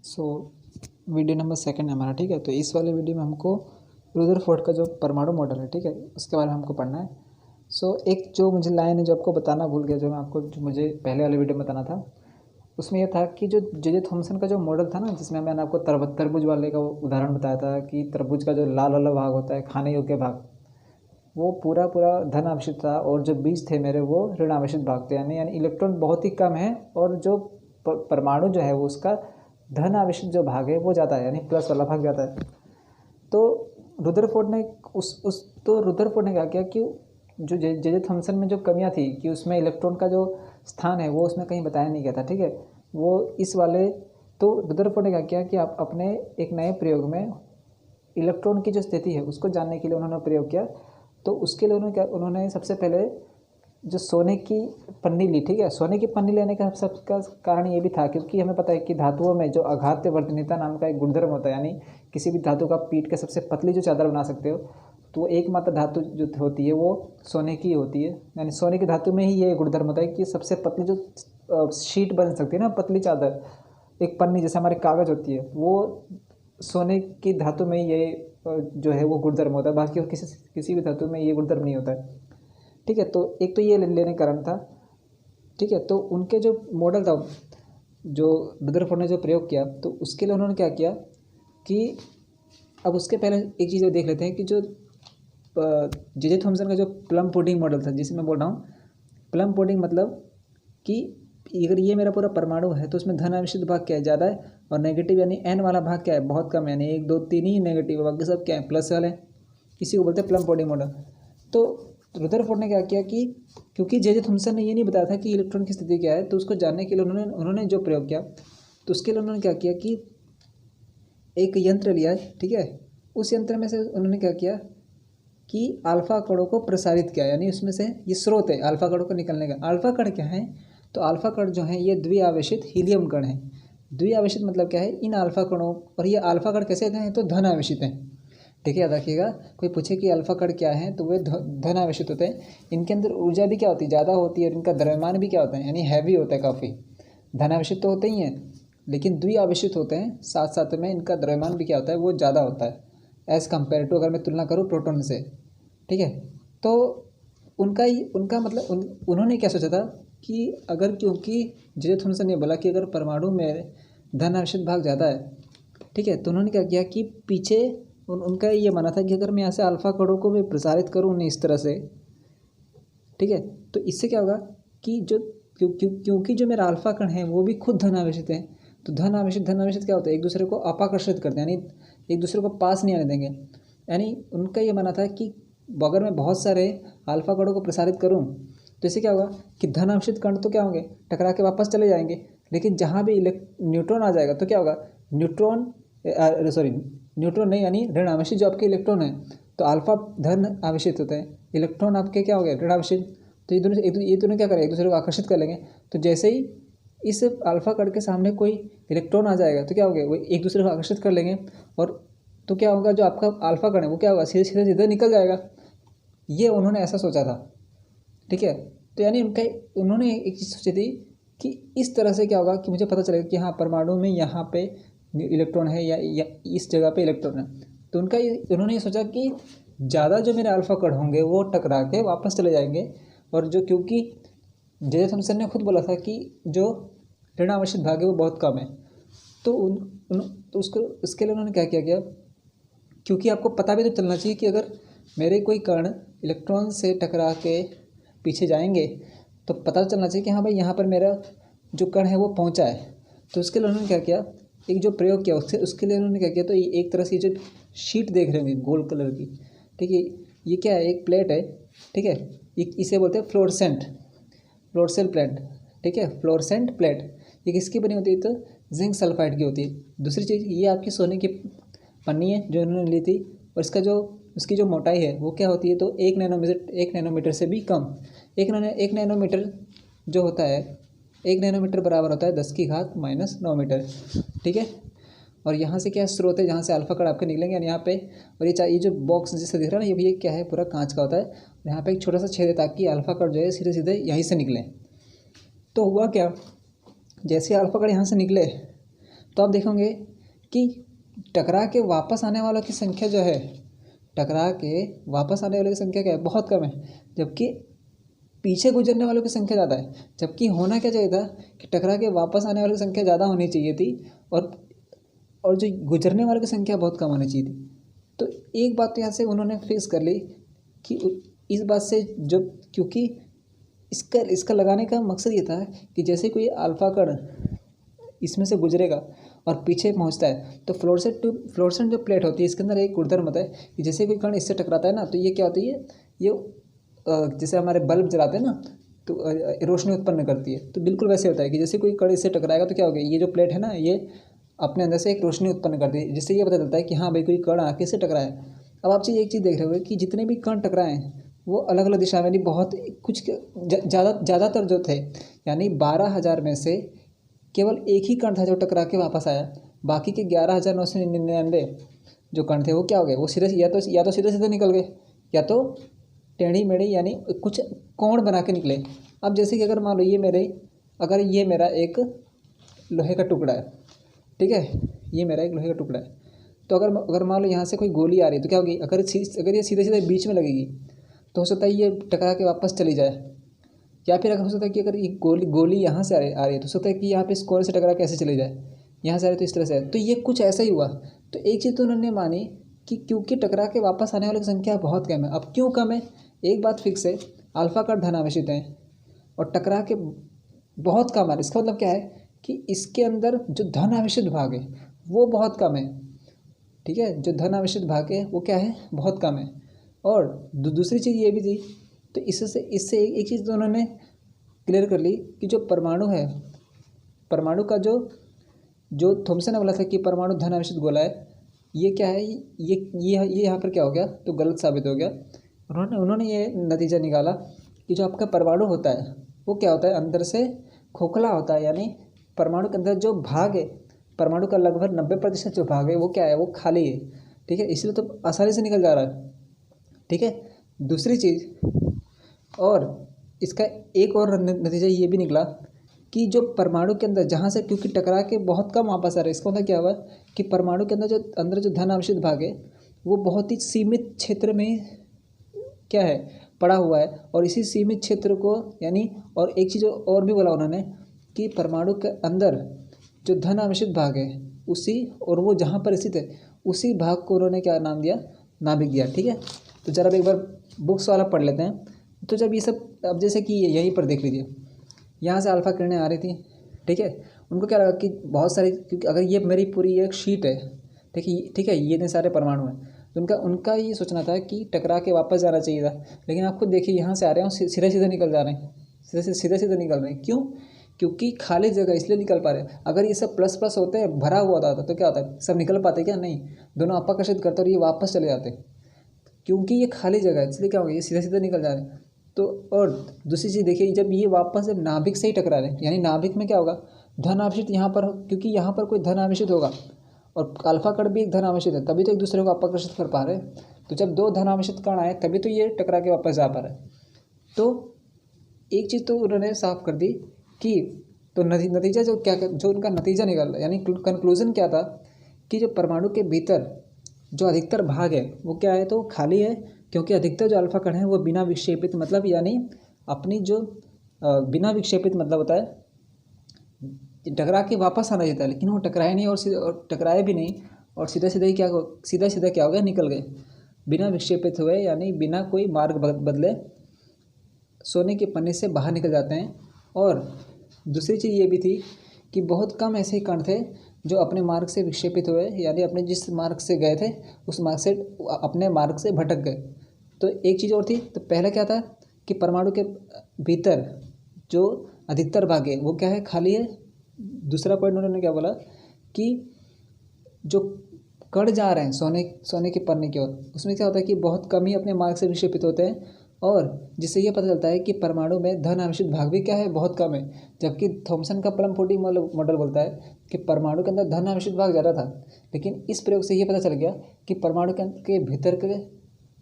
So video number second है हमारा, ठीक है। तो इस वाले वीडियो में हमको रुदरफोर्ड का जो परमाणु मॉडल है, ठीक है, उसके बारे में हमको पढ़ना है। एक जो मुझे लाइन है जो आपको बताना भूल गया, जो मुझे पहले वाले वीडियो में बताना था, उसमें यह था कि जो जे थॉमसन का जो मॉडल था ना, जिसमें मैंने आपको तरबूज वाले का उदाहरण बताया था कि तरबूज का जो लाल वाला भाग होता है, खाने योग्य भाग, वो पूरा पूरा धन आवेशित था, और जो बीज थे मेरे वो ऋण आवेशित भाग थे, यानी इलेक्ट्रॉन बहुत ही कम है, और जो परमाणु जो है वो उसका धन आवेशित जो भाग है वो ज़्यादा है, यानी प्लस वाला भाग ज़्यादा है। तो रुदरफोर्ड ने रुदरफोर्ड ने क्या किया कि जो जे थॉमसन में जो कमियां थी कि उसमें इलेक्ट्रॉन का जो स्थान है वो उसमें कहीं बताया नहीं गया था, ठीक है। वो इस वाले तो रुदरफोर्ड ने क्या किया कि आप अपने एक नए प्रयोग में इलेक्ट्रॉन की जो स्थिति है उसको जानने के लिए उन्होंने प्रयोग किया। तो उसके लिए उन्होंने सबसे पहले जो सोने की पन्नी ली, ठीक है। सोने की पन्नी लेने का सबका कारण ये भी था क्योंकि हमें पता है कि धातुओं में जो अघात्य वर्तनीयता नाम का एक गुणधर्म होता है, यानी किसी भी धातु का पीठ के सबसे पतली जो चादर बना सकते हो, तो एकमात्र धातु जो होती है वो सोने की होती है। यानी सोने की धातु में ही ये गुणधर्म होता है कि सबसे पतली जो शीट बन सकती है ना, पतली चादर, एक पन्नी जैसे हमारे कागज़ होती है, वो सोने की धातु में ये जो है वो गुणधर्म होता है। बाकी किसी भी धातु में ये गुणधर्म नहीं होता है, ठीक है। तो एक तो ये लेने का कारण था, ठीक है। तो उनके जो मॉडल था, जो रुदरफोर्ड ने जो प्रयोग किया, तो उसके लिए उन्होंने क्या किया कि अब उसके पहले एक चीज़ देख लेते हैं कि जो जे थॉमसन का जो प्लम पुडिंग मॉडल था, जिसे मैं बोल रहा हूँ प्लम पुडिंग, मतलब कि अगर ये मेरा पूरा परमाणु है तो उसमें धन आवेशित भाग क्या है, ज़्यादा है, और नेगेटिव यानी एन वाला भाग क्या है, बहुत कम है, यानी 1 2 3 ही नेगेटिव है, बाकी सब क्या है, प्लस वाले। इसी को बोलते हैं प्लम पुडिंग मॉडल। तो रुदरफोर्ड ने क्या किया कि क्योंकि जे थॉमसन ने ये नहीं बताया था कि इलेक्ट्रॉन की स्थिति क्या है, तो उसको जानने के लिए उन्होंने जो प्रयोग किया, तो उसके लिए उन्होंने क्या किया कि एक यंत्र लिया, ठीक है। उस यंत्र में से उन्होंने क्या किया कि अल्फा कणों को प्रसारित किया, यानी उसमें से ये स्रोत है अल्फा कणों को निकलने का। अल्फा कण क्या है, तो अल्फा कण जो है ये द्विआवेशित हीलियम कण है। द्विआवेशित मतलब क्या है, इन अल्फा कणों, और ये अल्फा कण कैसे हैं, तो धन आवेशित हैं, ठीक है। याद रखिएगा, कोई पूछे कि अल्फा कण क्या है तो वे धन आवेशित होते हैं। इनके अंदर ऊर्जा भी क्या होती है, ज़्यादा होती है, और इनका द्रव्यमान भी क्या होता है, यानी हैवी होता है काफ़ी। धन आवेशित तो होते ही हैं, लेकिन द्विआवेशित होते हैं, साथ साथ में इनका द्रव्यमान भी क्या होता है, वो ज़्यादा होता है एज़ कम्पेयर टू, अगर मैं तुलना करूँ प्रोटॉन से, ठीक है। तो उनका मतलब उन्होंने क्या सोचा था कि अगर, क्योंकि जे थॉमसन ने बोला कि अगर परमाणु में धन आवेशित भाग ज़्यादा है, ठीक है, तो उन्होंने क्या किया कि पीछे उनका ये माना था कि अगर मैं यहाँ से अल्फा कणों को भी प्रसारित करूँ उन्हें इस तरह से, ठीक है, तो इससे क्या होगा कि जो क्योंकि जो मेरा अल्फा कण है वो भी खुद धन आवेशित है, तो धन आवेशित क्या होता है, एक दूसरे को अपाकर्षित करते हैं, यानी एक दूसरे को पास नहीं आने देंगे। यानी उनका ये माना था कि अगर मैं बहुत सारे अल्फा कणों को प्रसारित करूँ तो इससे क्या होगा कि धन आवेशित कण तो क्या होंगे, टकरा के वापस चले जाएंगे, लेकिन जहाँ भी न्यूट्रॉन आ जाएगा तो क्या होगा, न्यूट्रॉन नहीं, यानी ऋण आवेशित जो आपके इलेक्ट्रॉन है, तो अल्फा धन आवेशित होते हैं, इलेक्ट्रॉन आपके क्या हो गए, ऋण आवेशित। तो ये दोनों क्या करेंगे, एक दूसरे को आकर्षित कर लेंगे। तो जैसे ही इस अल्फा कण के सामने कोई इलेक्ट्रॉन आ जाएगा तो क्या हो गया, वो एक दूसरे को आकर्षित कर लेंगे, और तो क्या होगा, जो आपका अल्फा कण है वो क्या होगा, सीधे सीधे सीधे निकल जाएगा। ये उन्होंने ऐसा सोचा था, ठीक है। तो यानी उन्होंने एक चीज़ सोची थी कि इस तरह से क्या होगा कि मुझे पता चलेगा कि हाँ, परमाणु में यहाँ पे इलेक्ट्रॉन है या इस जगह पे इलेक्ट्रॉन है। तो उन्होंने ये सोचा कि ज़्यादा जो मेरे अल्फा कण होंगे वो टकरा के वापस चले जाएंगे, और जो क्योंकि जे थॉमसन ने खुद बोला था कि जो ऋण आवेशित भाग है वो बहुत कम है, तो उसके लिए उन्होंने क्या किया, क्योंकि आपको पता भी तो चलना चाहिए कि अगर मेरे कोई कण इलेक्ट्रॉन से टकरा के पीछे जाएंगे तो पता चलना चाहिए कि हाँ भाई, यहाँ पर मेरा जो कण है वो पहुँचा है। तो उसके लिए उन्होंने क्या किया, एक जो प्रयोग किया उसके लिए उन्होंने क्या किया, तो एक तरह से जो शीट देख रहे होंगे गोल्ड कलर की, ठीक है, ये क्या है, एक प्लेट है, ठीक है, इसे बोलते हैं फ्लोरेसेंट प्लेट, ठीक है, फ्लोरेसेंट प्लेट। ये किसकी बनी होती है, तो जिंक सल्फाइड की होती है। दूसरी चीज़, ये आपकी सोने की पन्नी है जो इन्होंने ली थी, और उसकी जो मोटाई है वो क्या होती है, तो 1 नैनोमीटर से भी कम। 1 नैनोमीटर जो होता है, 1 नैनोमीटर बराबर होता है 10⁻⁹ मीटर, ठीक है। और यहाँ से क्या स्रोत है, जहाँ से अल्फा कण आपके निकलेंगे, और यहाँ पे, और ये जो बॉक्स जिससे दिख रहा है ना, ये क्या है, पूरा कांच का होता है। यहाँ पे एक छोटा सा छेद है ताकि अल्फा कण जो है सीधे सीधे यहीं से निकले। तो हुआ क्या, जैसे अल्फा कण यहाँ से निकले तो आप देखोगे कि टकरा के वापस आने वालों की संख्या जो है, टकरा के वापस आने वालों की संख्या क्या है, बहुत कम है, जबकि पीछे गुजरने वालों की संख्या ज़्यादा है। जबकि होना क्या चाहिए था कि टकरा के वापस आने वालों की संख्या ज़्यादा होनी चाहिए थी और जो गुजरने वालों की संख्या बहुत कम होनी चाहिए थी। तो एक बात तो यहाँ से उन्होंने फिक्स कर ली कि इस बात से जो, क्योंकि इसका लगाने का मकसद ये था कि जैसे कोई अल्फा कण इसमें से गुजरेगा और पीछे पहुंचता है तो फ्लोरेसेंट जो प्लेट होती है इसके अंदर एक गुणधर्म होता है कि जैसे कोई कण इससे टकराता है ना, तो ये क्या होती है, ये जैसे हमारे बल्ब जलाते हैं ना तो रोशनी उत्पन्न करती है। तो बिल्कुल वैसे होता है कि जैसे कोई कण इससे टकराएगा तो क्या होगा, ये जो प्लेट है ना ये अपने अंदर से एक रोशनी उत्पन्न करती है, जिससे ये पता चलता है कि हाँ भाई कोई कण आके इससे टकराया। अब आप एक चीज़ देख रहे हो कि जितने भी कण टकराए वो अलग अलग दिशा में, नहीं बहुत कुछ ज़्यादातर जो थे, यानी 12,000 में से केवल एक ही कण था जो टकरा के वापस आया। बाकी के 11,999 जो कण थे वो क्या हो गए, वो सीधे या तो सीधे सीधे निकल गए, या तो टेढ़ी मेढ़ी यानी कुछ कोण बना के निकले। अब जैसे कि अगर मान लो ये मेरा एक लोहे का टुकड़ा है, ठीक है, ये मेरा एक लोहे का टुकड़ा है, तो अगर मान लो यहाँ से कोई गोली आ रही है तो क्या होगी, अगर ये सीधे सीधे बीच में लगेगी तो हो सकता है ये टकरा के वापस चली जाए, या फिर अगर हो सकता है कि अगर ये गोली यहाँ से आ रही है तो हो सकता है कि यहाँ पे इस कोण से टकरा के ऐसे चली जाए, यहाँ से आ रही तो इस तरह से है। तो ये कुछ ऐसा ही हुआ। तो एक चीज़ तो उन्होंने मानी कि क्योंकि टकरा के वापस आने वालों की संख्या बहुत कम है। अब क्यों कम है, एक बात फिक्स है, अल्फा कण धनावेशित हैं और टकरा के बहुत कम है। इसका मतलब क्या है कि इसके अंदर जो धनावेशित भाग है वो बहुत कम है, ठीक है, जो धनावेशित भाग है वो क्या है, बहुत कम है। और दूसरी चीज़ ये भी थी, तो इससे एक चीज़ तो उन्होंने क्लियर कर ली कि जो परमाणु है, परमाणु का जो थॉमसन ने बोला था कि परमाणु धनावेशित गोला है, ये क्या है, ये यहाँ पर क्या हो गया, तो गलत साबित हो गया। उन्होंने ये नतीजा निकाला कि जो आपका परमाणु होता है वो क्या होता है, अंदर से खोखला होता है, यानी परमाणु के अंदर जो भाग है, परमाणु का लगभग 90% जो भाग है वो क्या है, वो खाली है, ठीक है, इसलिए तो आसानी से निकल जा रहा है, ठीक है। दूसरी चीज़, और इसका एक और नतीजा ये भी निकला कि जो परमाणु के अंदर जहाँ से क्योंकि टकरा के बहुत कम वापस आ रहा है, इसका मतलब क्या हुआ कि परमाणु के अंदर जो धन आवेशित भाग है वो बहुत ही सीमित क्षेत्र में क्या है, पड़ा हुआ है। और इसी सीमित क्षेत्र को यानी, और एक चीज़ और भी बोला उन्होंने कि परमाणु के अंदर जो धन आवेशित भाग है उसी, और वो जहाँ पर स्थित है उसी भाग को उन्होंने क्या नाम दिया, नाभिक दिया, ठीक है। तो जरा एक बार बुक्स वाला पढ़ लेते हैं। तो जब ये सब, अब जैसे कि यहीं पर देख लीजिए, यहाँ से अल्फा किरणें आ रही थी, ठीक है, उनको क्या लगा कि बहुत सारी, क्योंकि अगर ये मेरी पूरी एक शीट है, ठीक है, ये इतने सारे परमाणु हैं, तो उनका ये सोचना था कि टकरा के वापस जाना चाहिए था, लेकिन आप खुद देखिए यहाँ से आ रहे हैं, सीधे सीधे निकल जा रहे हैं, सीधे निकल रहे हैं। क्यों? क्योंकि खाली जगह इसलिए निकल पा रहे हैं। अगर ये सब प्लस प्लस होते हैं, भरा हुआ होता तो क्या होता है, सब निकल पाते क्या, नहीं, दोनों आकर्षित करते और ये वापस चले जाते। क्योंकि ये खाली जगह है इसलिए क्या होगा, ये सीधे सीधे निकल जा रहे हैं। तो और दूसरी चीज़ देखिए, जब ये वापस जब नाभिक से ही टकरा रहे हैं, यानी नाभिक में क्या होगा, धन आवेशित यहाँ पर, क्योंकि यहाँ पर कोई धन आवेशित होगा और अल्फा कण भी एक धन आवेशित है, तभी तो एक दूसरे को आकर्षित कर पा रहे हैं। तो जब दो धन आवेशित कण आए तभी तो ये टकरा के वापस जा पा रहा है। तो एक चीज़ तो उन्होंने साफ कर दी कि, तो नतीजा जो उनका नतीजा निकल, यानी कंक्लूजन क्या था कि जो परमाणु के भीतर जो अधिकतर भाग है वो क्या है, तो खाली है, क्योंकि अधिकतर जो अल्फा कण है वो बिना विक्षेपित, मतलब यानी अपनी जो बिना विक्षेपित मतलब होता है टकरा के वापस आना चाहता है, लेकिन वो टकराए नहीं और टकराए भी नहीं, और सीधा सीधा क्या हो गया, निकल गए, बिना विक्षेपित हुए, यानी बिना कोई मार्ग बदले सोने के पन्ने से बाहर निकल जाते हैं। और दूसरी चीज़ ये भी थी कि बहुत कम ऐसे कण थे जो अपने मार्ग से विक्षेपित हुए, यानी अपने जिस मार्ग से गए थे उस मार्ग से अपने मार्ग से भटक गए। तो एक चीज़ और थी, तो पहला क्या था कि परमाणु के भीतर जो अधिकतर भाग है वो क्या है, खाली है। दूसरा पॉइंट उन्होंने क्या बोला कि जो कण जा रहे हैं सोने के पन्ने की ओर, उसमें क्या होता है कि बहुत कम ही अपने मार्ग से विक्षेपित होते हैं, और जिससे ये पता चलता है कि परमाणु में धन आवेशित भाग भी क्या है, बहुत कम है। जबकि थॉमसन का प्लम-फोर्डी मॉडल बोलता है कि परमाणु के अंदर धन आवेशित भाग ज़्यादा था, लेकिन इस प्रयोग से ये पता चल गया कि परमाणु के भीतर के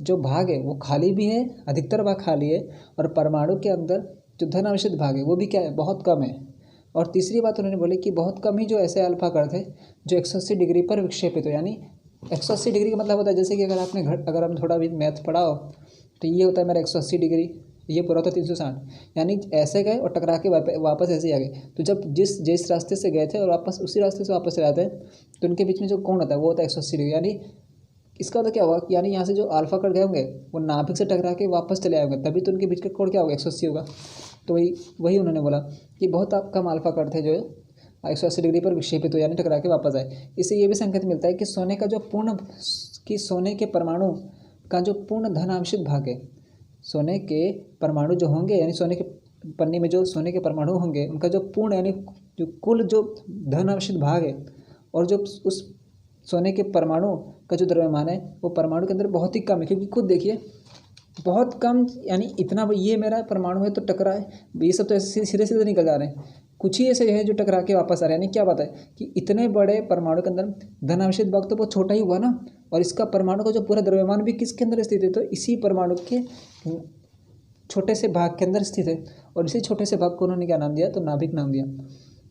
जो भाग है वो खाली भी है, अधिकतर भाग खाली है, और परमाणु के अंदर जो धन आवेशित भाग है वो भी क्या है, बहुत कम है। और तीसरी बात उन्होंने बोली कि बहुत कम ही जो ऐसे अल्फा कण थे जो 180 डिग्री पर विक्षेपित हो, यानी 180 डिग्री का मतलब होता है जैसे कि अगर हम थोड़ा भी मैथ पढ़ा हो तो ये होता है मेरा 180 डिग्री, ये पूरा होता है 360, यानी ऐसे गए और टकरा के वापस ऐसे ही आ गए। तो जब जिस रास्ते से गए थे और वापस उसी रास्ते से वापस चले आते हैं तो उनके बीच में जो कोण होता है वो होता है 180 डिग्री। यानी इसका मतलब क्या हुआ, यानी यहाँ से जो अल्फा कट गए होंगे वो नाभिक से टकरा के वापस चले आएंगे, तभी तो उनके बीच का कोण क्या होगा, 180 होगा। तो वही उन्होंने बोला कि बहुत कम अल्फा कट थे जो 180 डिग्री पर विक्षेपित हो, यानी टकरा के वापस आए। इससे ये भी संकेत मिलता है कि सोने के परमाणु का जो पूर्ण धनावेशित भाग है, सोने के परमाणु जो होंगे, यानी सोने के पन्नी में जो सोने के परमाणु होंगे उनका जो पूर्ण यानी जो कुल जो धनावेशित भाग है और जो उस सोने के परमाणु का जो द्रव्यमान है वो परमाणु के अंदर बहुत ही कम है। क्योंकि खुद देखिए बहुत कम, यानी इतना ये मेरा परमाणु है तो टकरा है, ये सब तो ऐसे सीधे सीधे निकल जा रहे हैं, कुछ ही ऐसे है जो टकरा के वापस आ रहे हैं। यानी क्या बात है कि इतने बड़े परमाणु के अंदर धनावेशित भाग तो बहुत छोटा ही हुआ ना, और इसका परमाणु का जो पूरा द्रव्यमान भी किसके अंदर स्थित है, तो इसी परमाणु के छोटे से भाग के अंदर स्थित है। और इसी छोटे से भाग को उन्होंने क्या नाम दिया, तो नाभिक नाम दिया।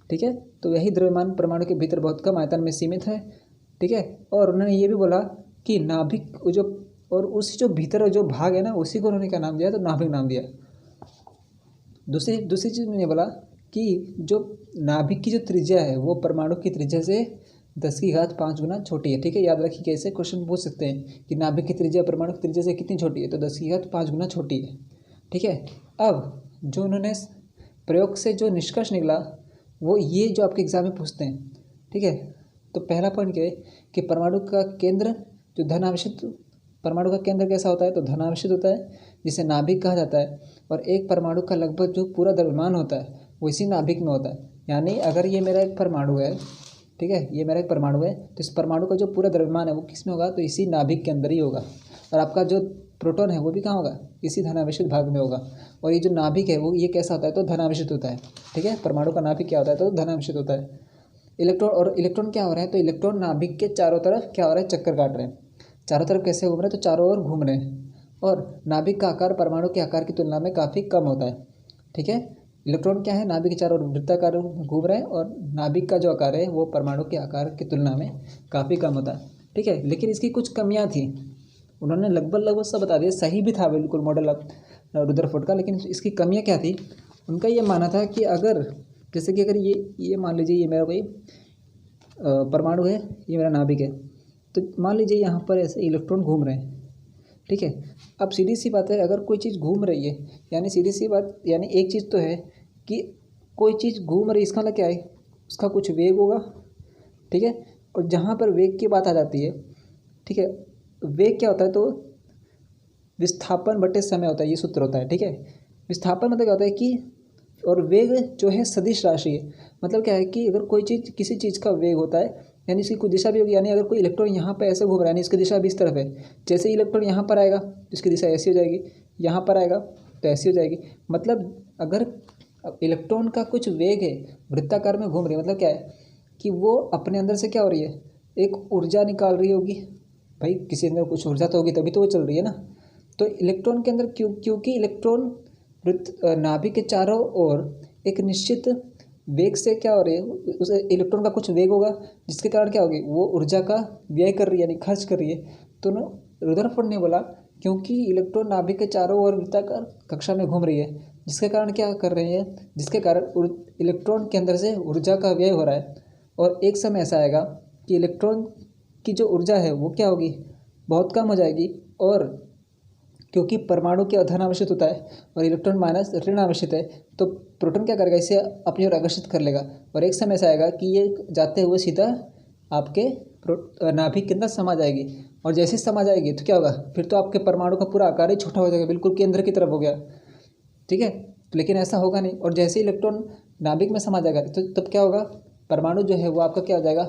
ठीक है, तो यही द्रव्यमान परमाणु के भीतर बहुत कम आयतन में सीमित है। ठीक है, और उन्होंने ये भी बोला कि नाभिक जो और उस जो भीतर जो भाग है ना उसी को उन्होंने क्या नाम दिया, तो नाभिक नाम दिया। दूसरी चीज़ मैंने बोला कि जो नाभिक की जो त्रिज्या है वो परमाणु की त्रिज्या से 10⁵ गुना छोटी है। ठीक है, याद रखिए कैसे क्वेश्चन पूछ सकते हैं कि नाभिक की त्रिज्या परमाणु की त्रिज्या से कितनी छोटी है, तो 10⁵ गुना छोटी है। ठीक है, अब जो उन्होंने प्रयोग से जो निष्कर्ष निकला वो ये जो आपके एग्जाम में पूछते हैं। ठीक है, तो पहला पॉइंट क्या है कि परमाणु का केंद्र जो धनावेशित, परमाणु का केंद्र कैसा होता है, तो धनावेशित होता है जिसे नाभिक कहा जाता है। और एक परमाणु का लगभग जो पूरा द्रव्यमान होता है वो इसी नाभिक में होता है। यानी अगर ये मेरा एक परमाणु है, ठीक है, ये मेरा एक परमाणु है, तो इस परमाणु का जो पूरा द्रव्यमान है वो किस में होगा, तो इसी नाभिक के अंदर ही होगा। और आपका जो प्रोटॉन है वो भी कहाँ होगा, इसी धनावेशित भाग में होगा। और ये जो नाभिक है वो ये कैसा होता है, तो धनावेशित होता है। ठीक है, परमाणु का नाभिक क्या होता है, तो धनावेशित होता है। इलेक्ट्रॉन क्या हो रहा है, तो इलेक्ट्रॉन नाभिक के चारों तरफ क्या हो रहा है, चक्कर काट रहे हैं। चारों तरफ कैसे घूम रहे हैं, तो चारों ओर घूम रहे हैं। और नाभिक का आकार परमाणु के आकार की तुलना में काफ़ी कम होता है। ठीक है, इलेक्ट्रॉन क्या है, नाभिक के चारों ओर वृत्ताकार घूम रहे हैं और नाभिक का जो आकार है वो परमाणु के आकार की तुलना में काफ़ी कम होता है। ठीक है, लेकिन इसकी कुछ कमियां थी, उन्होंने लगभग सब बता दिया, सही भी था बिल्कुल मॉडल ऑफ रुदरफोर्ड का, लेकिन इसकी कमियां क्या थी, उनका ये मानना था कि अगर जैसे कि अगर ये मान लीजिए ये मेरा कोई परमाणु है, ये मेरा नाभिक है, तो मान लीजिए यहाँ पर ऐसे इलेक्ट्रॉन घूम रहे हैं। ठीक है, अब सीधी सी बात है अगर कोई चीज़ घूम रही है, यानी सीधी सी बात, यानी एक चीज़ तो है कि कोई चीज़ घूम रही है, इसका मतलब क्या है, उसका कुछ वेग होगा। ठीक है, और जहाँ पर वेग की बात आ जाती है, ठीक है, वेग क्या होता है, तो विस्थापन बटे समय होता है, ये सूत्र होता है। ठीक है, विस्थापन मतलब क्या होता है कि, और वेग जो है सदिश राशि है। मतलब क्या है कि अगर कोई चीज़ किसी चीज़ का वेग होता है यानी इसकी कोई दिशा भी होगी, यानी अगर कोई इलेक्ट्रॉन यहाँ पर ऐसे घूम रहा है यानी इसकी दिशा भी इस तरफ है, जैसे इलेक्ट्रॉन यहाँ पर आएगा तो इसकी दिशा ऐसी हो जाएगी, यहाँ पर आएगा तो ऐसी हो जाएगी। मतलब अगर इलेक्ट्रॉन का कुछ वेग है, वृत्ताकार में घूम रही है, मतलब क्या है कि वो अपने अंदर से क्या हो रही है, एक ऊर्जा निकाल रही होगी। भाई किसी अंदर कुछ ऊर्जा तो होगी तभी तो वो चल रही है ना। तो इलेक्ट्रॉन के अंदर क्योंकि इलेक्ट्रॉन नाभिक के चारों ओर एक निश्चित वेग से क्या हो रही है, उस इलेक्ट्रॉन का कुछ वेग होगा जिसके कारण क्या होगी, वो ऊर्जा का व्यय कर रही है, यानी खर्च कर रही है। तो रुदरफोर्ड ने बोला क्योंकि इलेक्ट्रॉन नाभिक के चारों ओर वृत्ताकार कक्षा में घूम रही है, जिसके कारण क्या कर रहे हैं, जिसके कारण इलेक्ट्रॉन के अंदर से ऊर्जा का व्यय हो रहा है। और एक समय ऐसा आएगा कि इलेक्ट्रॉन की जो ऊर्जा है वो क्या होगी, बहुत कम हो जाएगी। और क्योंकि परमाणु के धन आवेशित होता है और इलेक्ट्रॉन माइनस ऋण आवेशित है, तो प्रोटॉन क्या करेगा, इसे अपनी ओर आकर्षित कर लेगा। और एक समय ऐसा आएगा कि ये जाते हुए सीधा आपके नाभिक के अंदर समा जाएगी। और जैसे ही समा जाएगी तो क्या होगा, फिर तो आपके परमाणु का पूरा आकार ही छोटा हो जाएगा, बिल्कुल केंद्र की तरफ हो गया। ठीक है, लेकिन ऐसा होगा नहीं। और जैसे ही इलेक्ट्रॉन नाभिक में समा जाएगा तो तब क्या होगा, परमाणु जो है वो आपका क्या हो जाएगा,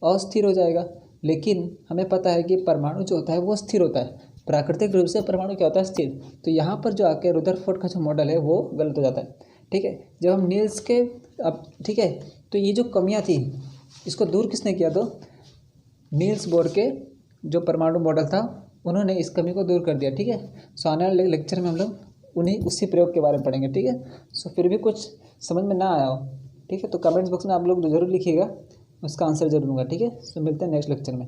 अस्थिर हो जाएगा। लेकिन हमें पता है कि परमाणु जो होता है वो स्थिर होता है, प्राकृतिक रूप से परमाणु क्या होता है, स्थिर। तो यहाँ पर जो आके रुदरफोर्ड का जो मॉडल है वो गलत हो जाता है। ठीक है, जब हम नील्स के अब ठीक है, तो ये जो कमियाँ थी इसको दूर किसने किया, तो नील्स बोर के जो परमाणु मॉडल था उन्होंने इस कमी को दूर कर दिया। ठीक है, सो आने वाले लेक्चर में हम लोग उसी प्रयोग के बारे में पढ़ेंगे। ठीक है, सो फिर भी कुछ समझ में ना आया हो ठीक है, तो कमेंट्स बॉक्स में आप लोग ज़रूर लिखिएगा, उसका आंसर ज़रूर दूंगा। ठीक है, तो मिलते हैं नेक्स्ट लेक्चर में।